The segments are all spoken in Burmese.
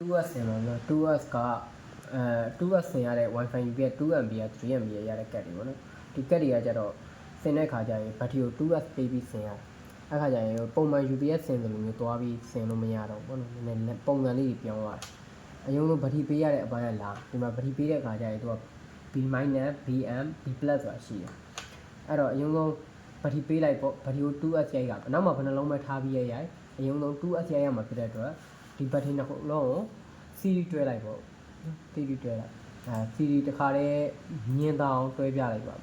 2S ဆင်ပါနော် 2S က2S ဆင်ရတဲ့ Wi-Fi ယူခဲ့ 2MB က 3MB ရတဲ့ကတ်တွေပေါ့နော်ဒီကတ်တွေကကြတော့ဆင်တဲ့ခါကျရင်ဘက်ထရီကို 2S ပေးပြီးဆင်ရအဲ့ခါကျရင်ပုံမှန် UPS ဆင်တယ်လို့မျိုးသွားပြီးဆင်လို့မရတော့ဘူးပေါ့နော်နည်းနည်းပုံစံလေးပြောင်းသွားတယ်အရင်ကဘက်ထရီပေးရတဲ့အပိုင်းကလာဒီမှာဘက်ထရီပေးတဲ့ခါကျရင်သူက B-, BM, B+ ဆိုတာရှိတယ်အဲ့တော့အရင်ဆုံးဘက်ထရီပေးလိုက်ပေါ့ဘက်ထရီကို 2S ရိုက်တာနောက်မှဘယ်နှလုံးပဲထားပြီးရိုက်အရင်ဆုံး 2S ရိုက်ရမှာဖြစ်တဲ့အတွက်ဒီဘက်ထရီနှစ်ခုလုံးကို series တွဲလိုက်ပေါ့ series တွဲလိုက်series တစ်ခါတည်းမြင်တောင်တွဲပြလိုက်ပါ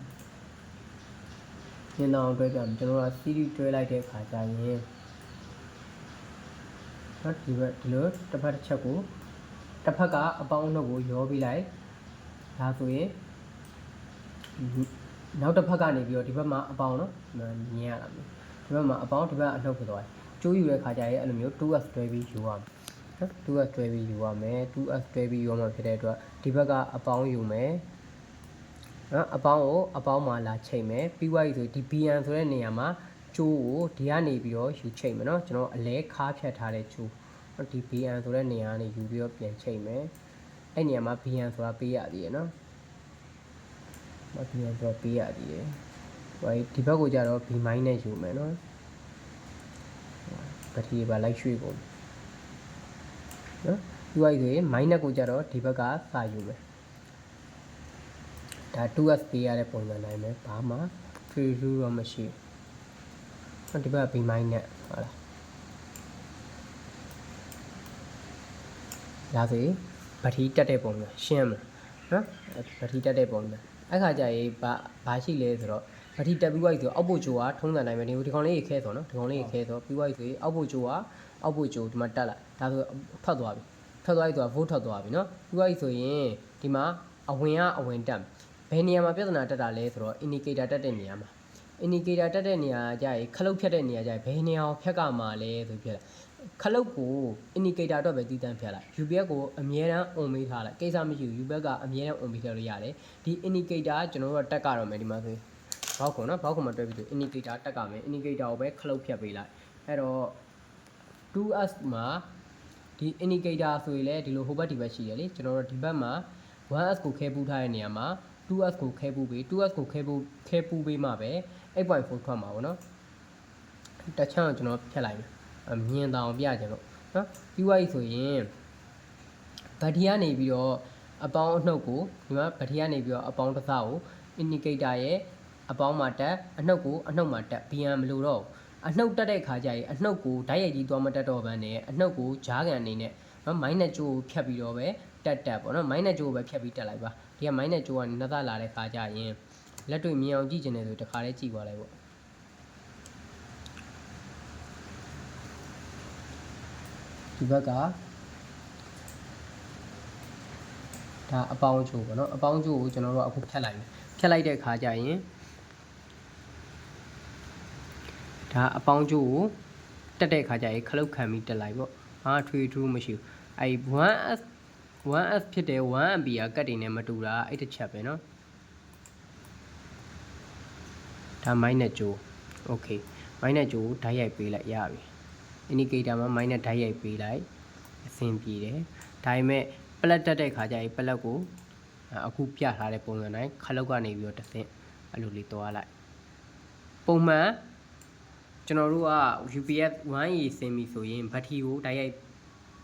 မြင်တောင်တွဲပြကျွန်တော်က series တွဲလိုက်တဲ့အခါကျရင်ဒီဘက်ဒီလိုတစ်ဖက်တစ်ချက်ကိုတစ်ဖက်ကအပေါင်းအနှုတ်ကိုရောပြီးလိုက်ဒါဆိုရင်နောက်တစ်ဖက်ကနေပြီးတော့ဒီဘက်မှာအပေါင်းနော်မြင်ရတာမျိုးဒီဘက်မှာအပေါင်းဒီဘက်အနှုတ်ဖြစ်သွားတယ်ကျိုးယူတဲ့ခါကျရင်အဲ့လိုမျိုး 2S တွဲပြီးယူရမယ်2S တွဲပြီးယူရမယ် 2S တွဲပြီးယူရမှာဖြစ်တဲ့အတွက်ဒီဘက်ကအပေါင်းယူမယ်နော်အပေါင်းကိုအပေါင်းမှာလာချိန်မယ်ပြီးသွားပြီဆိုဒီ BN ဆိုတဲ့နေရာမှာကျိုးကိုဒီကနေပြီးတော့ယူချိန်မယ်နော်ကျွန်တော်အလဲခါဖြတ်ထားတဲ့ကျိုးဒီ BN ဆိုတဲ့နေရာကနေယူပြီးတော့ပြန်ချိန်မယ်အဲ့နေရာမှာ BN ဆိုတာပေးရသေးတယ်နော်BN ဆိုတာပေးရသေးတယ်ဟိုဒီဘက်ကိုကြတော့ B- နဲ့ယူမယ်နော်ဘက်ထရီပါလိုက်ရွှေ့ကုန်နော်ပြီးသွားပြီဆိုရင် minus ကိုကြတော့ဒီဘက်ကစာယူမယ်ဒါ 2S ပေးရတဲ့ပုံစံတိုင်းပဲဘာမှ free rule တော့မရှိဘူးဒီဘက်က B- နဲ့ဟုတ်လားဒါဆိုရင်ဘက်ထရီတက်တဲ့ပုံစံရှင်းမလားနော်ဘက်ထရီတက်တဲ့ပုံစံအဲ့ခါကျရင်ဘာရှိလဲဆိုတော့ဘက်ထရီတက်ပြီးသွားပြီဆိုအောက်ပို့ဂျိုကထုံးစံတိုင်းပဲဒီကောင်လေးခဲဆိုနော်ဒီကောင်လေးခဲဆိုပြီးသွားပြီဆိုရင်အောက်ပို့ဂျိုကအောက်ပို့ဂျိုဒီမှာတက်လာဒါဆိုထွက်သွားပြီဆိုတော့ volt ထွက်သွားပြီနော်ပြီးသွားပြီဆိုရင်ဒီမှာအဝင်တက်ဘယ်နေရာမှာပြဿနာတက်တာလဲဆိုတော့ indicator တက်တဲ့နေရာမှာ indicator တက်တဲ့နေရာကျရင်ခလုတ်ဖြတ်တဲ့နေရာကျရင်ဘယ်နေရာကိုဖြတ်ကမှာလဲဆိုပြတယ်ခလုတ်ကို indicator အတွက်ပဲတည်တံ့ဖြတ်လိုက် UPS ကိုအမြဲတမ်း on ပေးထားလိုက်ကိစ္စမရှိဘူး UPS ကအမြဲတမ်း on ပေးထားလို့ရတယ်ဒီ indicator ကျွန်တော်တို့တက်ကတော့မယ်ဒီမှာဆိုဘောက်ခုံနော်ဘောက်ခုံမှာတွဲပြီးဆို indicator တက်ကမယ် indicator ကိုပဲခလုတ်ဖြတ်ပေးလိုက်အဲ့တော့ 2S မှာဒီ indicator ဆိုရင်လည်းဒီလိုဟိုဘက်ဒီဘက်ရှိရလေကျွန်တော်တို့ဒီဘက်မှာ 1S ကိုခဲပူးထားတဲ့နေရာမှာ 2S ကိုခဲပူးပေး 2S ကိုခဲပူးပေးမှပဲ 8.4 ထွက်မှာပေါ့နော်တစ်ချမ်းကိုကျွန်တော်ဖြတ်လိုက်မယ်မြင်တောင်ပြကြလို့နော်ပြီးသွားပြီဆိုရင်ဘက်ထရီကနေပြီးတော့အပေါင်းအနှုတ်ကိုဒီမှာဘက်ထရီကနေပြီးတော့အပေါင်းတစ်စားကို indicator ရဲ့အပေါင်းမှာတက်အနှုတ်ကိုအနှုတ်မှာတက် BM မလို့တော့အနှုတ်တက်တဲ့ခါကျရင်အနှုတ်ကိုဓာတ်ရိုက်ကြီးသွားမတက်တော့ဘဲနဲ့အနှုတ်ကိုဂျားကန်အနေနဲ့နော် minus ကျိုးကိုဖြတ်ပြီးတော့ပဲတက်ပေါ့နော် minus ကျိုးကိုပဲဖြတ်ပြီးတက်လိုက်ပါဒီက minus ကျိုးကနေနှစ်သက်လာတဲ့ခါကျရင်လက်တွေ့မြင်အောင်ကြည့်ကျင်တယ်ဆိုတခါလေးကြည့်သွားလိုက်ပေါ့ဒီဘက်ကဒါအပေါင်းကျိုးပေါ့နော်အပေါင်းကျိုးကိုကျွန်တော်တို့အခုဖြတ်လိုက်မယ်ဖြတ်လိုက်တဲ့ခါကျရင်ဒါအပေါင်းကျိုးကိုတက်တဲ့ခါကျရင်ခလုတ်ခံပြီးတက်လိုက်ပေါ့ဟာထွေထူးမရှိဘူးအဲ့ 1S ဖြစ်တဲ့ 1MB ကတ်တွေနဲ့မတူတာအဲ့တစ်ချက်ပဲเนาะဒါ minus ကျိုး okay minus ကျိုးဓာတ်ရိုက်ပေးလိုက်ရပြီ indicator မှာ minus ဓာတ်ရိုက်ပေးလိုက်အဆင်ပြေတယ်ဒါပေမဲ့ပလက်တက်တဲ့ခါကျရင်ပလက်ကိုအခုပြထားတဲ့ပုံစံတိုင်းခလုတ်ကနေပြီးတော့တစ်ဆင့်အဲ့လိုလေးသွားလိုက်ပုံမှန်ကျွန်တော်တို့က UPS 1A ဆင်းပြီဆိုရင်ဘက်ထရီကိုဓာတ်ရိုက်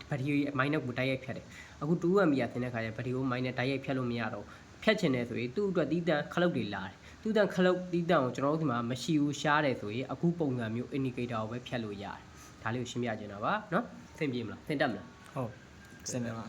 ဘက်ထရီ minus ကိုဓာတ်ရိုက်ဖြတ်တယ်အခု 2MB ဆင်းတဲ့ခါကျဘက်ထရီကို minus ဓာတ်ရိုက်ဖြတ်လို့မရတော့ဖြတ်ချင်တယ်ဆိုရင်သူ့အတွက်တီးတန့်ခလုတ်တွေလာတယ်တီးတန့်ခလုတ်တီးတန့်ကိုကျွန်တော်တို့ဒီမှာမရှိဘူးရှားတယ်ဆိုရင်အခုပုံစံမျိုး indicator ကိုပဲဖြတ်လို့ရတယ်ဒါလေးကိုရှင်းပြချင်တာပါเนาะဆင်ပြေမလားဆင်တက်မလားဟုတ်ဆင်တယ်ပါ